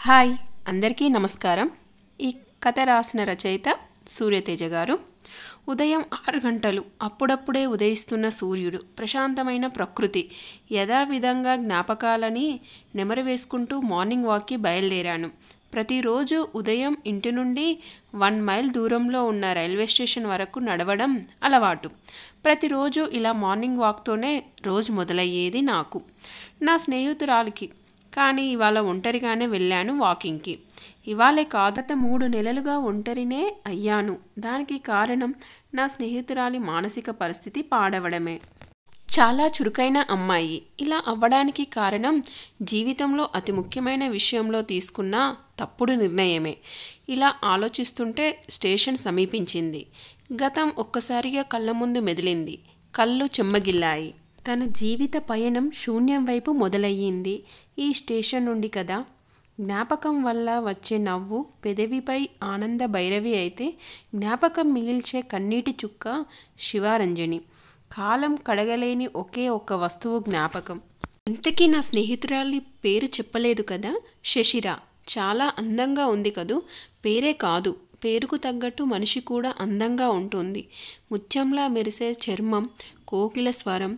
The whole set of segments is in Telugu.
హాయ్ అందరికీ నమస్కారం. ఈ కథ రాసిన రచయిత సూర్యతేజ గారు. ఉదయం 6 గంటలు, అప్పుడప్పుడే ఉదయిస్తున్న సూర్యుడు, ప్రశాంతమైన ప్రకృతి, యథావిధంగా జ్ఞాపకాలని నెమరు వేసుకుంటూ మార్నింగ్ వాక్కి బయలుదేరాను. ప్రతిరోజు ఉదయం ఇంటి నుండి 1 మైల్ దూరంలో ఉన్న రైల్వే స్టేషన్ వరకు నడవడం అలవాటు. ప్రతిరోజు ఇలా మార్నింగ్ వాక్తోనే రోజు మొదలయ్యేది నాకు, నా స్నేహితురాలికి. కానీ ఇవాళ ఒంటరిగానే వెళ్ళాను వాకింగ్కి. ఇవాళే కాదు, గత 3 నెలలుగా ఒంటరినే అయ్యాను. దానికి కారణం నా స్నేహితురాలి మానసిక పరిస్థితి పాడవడమే. చాలా చురుకైన అమ్మాయి. ఇలా అవ్వడానికి కారణం జీవితంలో అతి ముఖ్యమైన విషయంలో తీసుకున్న తప్పుడు నిర్ణయమే. ఇలా ఆలోచిస్తుంటే స్టేషన్ సమీపించింది. గతం ఒక్కసారిగా కళ్ళ ముందు మెదిలింది. కళ్ళు చెమ్మగిల్లాయి. తన జీవిత పయనం శూన్యం వైపు మొదలయ్యింది ఈ స్టేషన్ నుండి కదా. జ్ఞాపకం వల్ల వచ్చే నవ్వు పెదవిపై ఆనంద భైరవి అయితే, జ్ఞాపకం మిగిల్చే కన్నీటి చుక్క శివారంజని. కాలం కడగలేని ఒకే ఒక్క వస్తువు జ్ఞాపకం. ఇంతకీ నా స్నేహితురాలి పేరు చెప్పలేదు కదా. శశిర. చాలా అందంగా ఉంది కదూ. పేరే కాదు, పేరుకు తగ్గట్టు మనిషి కూడా అందంగా ఉంటుంది. ముత్యంలా మెరిసే చర్మం, కోకిల స్వరం,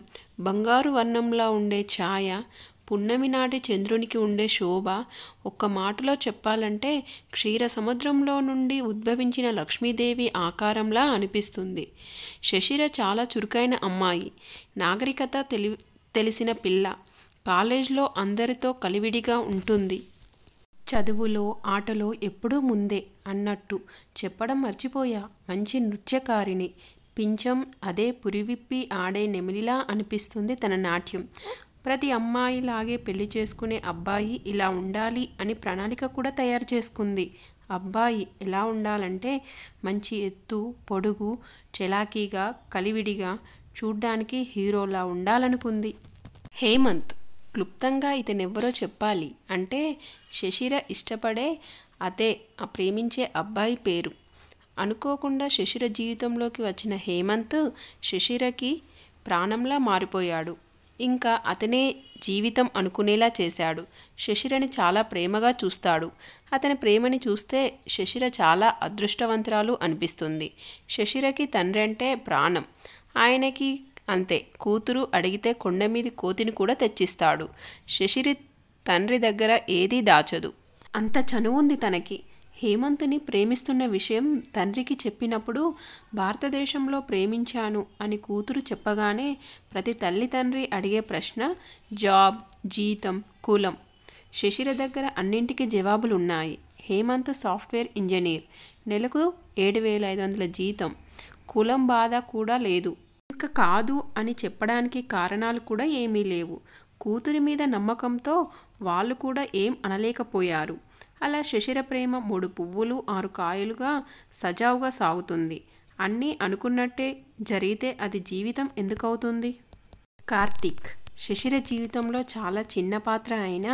బంగారు వర్ణంలా ఉండే ఛాయ, పున్నమి నాటి చంద్రునికి ఉండే శోభ. ఒక్క మాటలో చెప్పాలంటే క్షీర సముద్రంలో నుండి ఉద్భవించిన లక్ష్మీదేవి ఆకారంలా అనిపిస్తుంది. శశిర చాలా చురుకైన అమ్మాయి, నాగరికత తెలిసిన పిల్ల. కాలేజ్లో అందరితో కలివిడిగా ఉంటుంది. చదువులో ఆటలో ఎప్పుడూ ముందే అన్నట్టు. చెప్పడం మర్చిపోయా, మంచి నృత్యకారిణి. పించం అదే పురివిప్పి ఆడే నెమిలిలా అనిపిస్తుంది తన నాట్యం. ప్రతి అమ్మాయిలాగే పెళ్లి చేసుకునే అబ్బాయి ఇలా ఉండాలి అని ప్రణాళిక కూడా తయారు చేసుకుంది. అబ్బాయి ఎలా ఉండాలంటే మంచి ఎత్తు, పొడుగు, చలాకీగా, కలివిడిగా, చూడ్డానికి హీరోలా ఉండాలనుకుంది. హేమంత్. క్లుప్తంగా ఇతనెవ్వరో చెప్పాలి అంటే శశిర ఇష్టపడే, అదే ఆ ప్రేమించే అబ్బాయి పేరు. అనుకోకుండా శశిర జీవితంలోకి వచ్చిన హేమంత్ శశిరకి ప్రాణంలా మారిపోయాడు. ఇంకా అతనే జీవితం అనుకునేలా చేశాడు. శశిరని చాలా ప్రేమగా చూస్తాడు. అతని ప్రేమని చూస్తే శశిర చాలా అదృష్టవంతురాలు అనిపిస్తుంది. శశిరకి తండ్రి అంటే ప్రాణం. ఆయనకి అంతే. కూతురు అడిగితే కొండమీది కోతిని కూడా తెచ్చిస్తాడు. శశిరి తండ్రి దగ్గర ఏదీ దాచదు. అంత చనువుంది తనకి. హేమంత్ని ప్రేమిస్తున్న విషయం తండ్రికి చెప్పినప్పుడు, భారతదేశంలో ప్రేమించాను అని కూతురు చెప్పగానే ప్రతి తల్లి తండ్రి అడిగే ప్రశ్న జాబ్, జీతం, కులం. శశిర దగ్గర అన్నింటికీ జవాబులున్నాయి. హేమంత్ సాఫ్ట్వేర్ ఇంజనీర్, నెలకు 7,500 జీతం. కులం బాధ కూడా లేదు. ఇంకా కాదు అని చెప్పడానికి కారణాలు కూడా ఏమీ లేవు. కూతురి మీద నమ్మకంతో వాళ్ళు కూడా ఏం అనలేకపోయారు. అలా శశిర ప్రేమ 3 పువ్వులు 6 కాయలుగా సజావుగా సాగుతుంది. అన్నీ అనుకున్నట్టే జరిగితే అది జీవితం ఎందుకవుతుంది? కార్తీక్. శశిర జీవితంలో చాలా చిన్న పాత్ర అయినా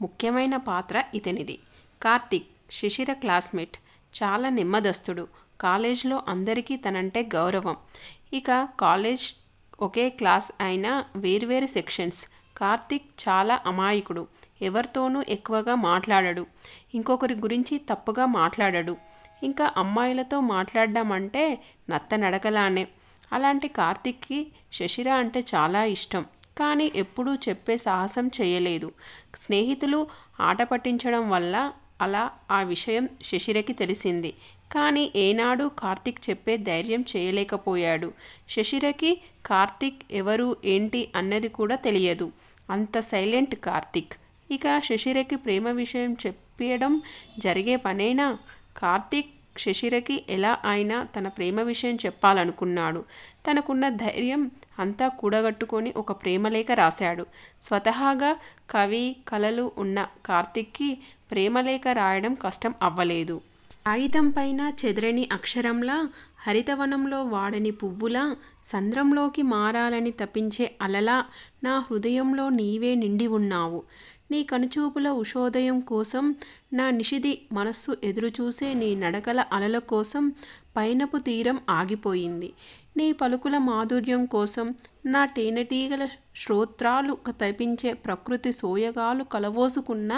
ముఖ్యమైన పాత్ర ఇతనిది. కార్తీక్ శశిర క్లాస్మేట్. చాలా నెమ్మదస్తుడు. కాలేజ్లో అందరికీ తనంటే గౌరవం. ఇక కాలేజ్ ఒకే క్లాస్ అయినా వేర్వేరు సెక్షన్స్. కార్తీక్ చాలా అమాయకుడు. ఎవరితోనూ ఎక్కువగా మాట్లాడడు. ఇంకొకరి గురించి తప్పుగా మాట్లాడడు. ఇంకా అమ్మాయిలతో మాట్లాడడం అంటే నత్తనడకలానే. అలాంటి కార్తీక్కి శశిర అంటే చాలా ఇష్టం. కానీ ఎప్పుడూ చెప్పే సాహసం చేయలేదు. స్నేహితులు ఆట పట్టించడం వల్ల అలా ఆ విషయం శశిరకి తెలిసింది. కానీ ఏనాడు కార్తీక్ చెప్పే ధైర్యం చేయలేకపోయాడు. శశిరకి కార్తీక్ ఎవరు ఏంటి అన్నది కూడా తెలియదు. అంత సైలెంట్ కార్తీక్. ఇక శశిరకి ప్రేమ విషయం చెప్పడం జరిగే పనేనా? కార్తీక్ శశిరకి ఎలా అయినా తన ప్రేమ విషయం చెప్పాలనుకున్నాడు. తనకున్న ధైర్యం అంతా కూడగట్టుకొని ఒక ప్రేమలేఖ రాశాడు. స్వతహాగా కవి కలలు ఉన్న కార్తీక్కి ప్రేమలేఖ రాయడం కష్టం అవ్వలేదు. కాగితం పైన చెదరని అక్షరంలా, హరితవనంలో వాడని పువ్వులా, సంద్రంలోకి మారాలని తపించే అలలా నా హృదయంలో నీవే నిండి ఉన్నావు. నీ కనుచూపుల ఉషోదయం కోసం నా నిశిది మనస్సు ఎదురుచూసే నీ నడకల అలల కోసం పైనపు తీరం ఆగిపోయింది. నీ పలుకుల మాధుర్యం కోసం నా తేనెటీగల శ్రోత్రాలు తపించే ప్రకృతి సోయగాలు కలవోసుకున్న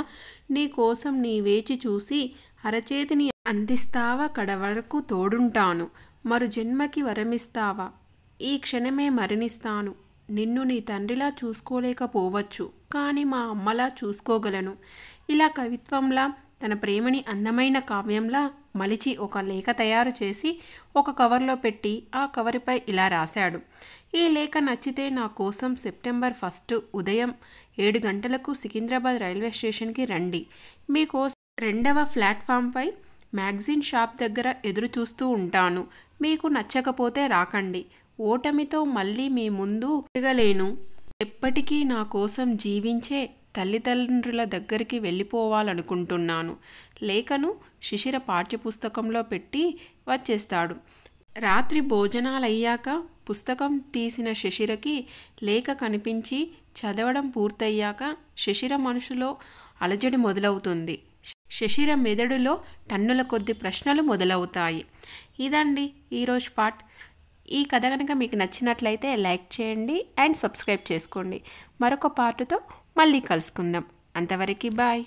నీ కోసం నీ వేచి చూసి అరచేతిని అందిస్తావా కడవరకు తోడుంటాను మరు జన్మకి వరమిస్తావా ఈ క్షణమే మరణిస్తాను నిన్ను నీ తండ్రిలా చూసుకోలేకపోవచ్చు కానీ మా అమ్మలా చూసుకోగలను ఇలా కవిత్వంలా తన ప్రేమని అందమైన కావ్యంలా మలిచి ఒక లేఖ తయారు చేసి ఒక కవర్లో పెట్టి ఆ కవరుపై ఇలా రాశాడు. ఈ లేఖ నచ్చితే నా కోసం సెప్టెంబర్ 1 ఉదయం 7 గంటలకు సికింద్రాబాద్ రైల్వే స్టేషన్కి రండి. మీకోసం 2వ ప్లాట్ఫామ్పై మ్యాగజైన్ షాప్ దగ్గర ఎదురు చూస్తూ ఉంటాను. మీకు నచ్చకపోతే రాకండి. ఓటమితో మళ్ళీ మీ ముందు తిరగలేను. ఎప్పటికీ నా కోసం జీవించే తల్లిదండ్రుల దగ్గరికి వెళ్ళిపోవాలనుకుంటున్నాను. లేఖను శిశిర పాఠ్యపుస్తకంలో పెట్టి వచ్చేస్తాడు. రాత్రి భోజనాలయ్యాక పుస్తకం తీసిన శిశిరకి లేఖ కనిపించి చదవడం పూర్తయ్యాక శిశిర మనసులో అలజడి మొదలవుతుంది. శిశిర మెదడులో టన్నుల కొద్ది ప్రశ్నలు మొదలవుతాయి. ఇదండి ఈరోజు పార్ట్. ఈ కథ కనుక మీకు నచ్చినట్లయితే లైక్ చేయండి అండ్ సబ్స్క్రైబ్ చేసుకోండి. మరొక పార్టుతో మళ్ళీ కలుసుకుందాం. అంతవరకు బాయ్.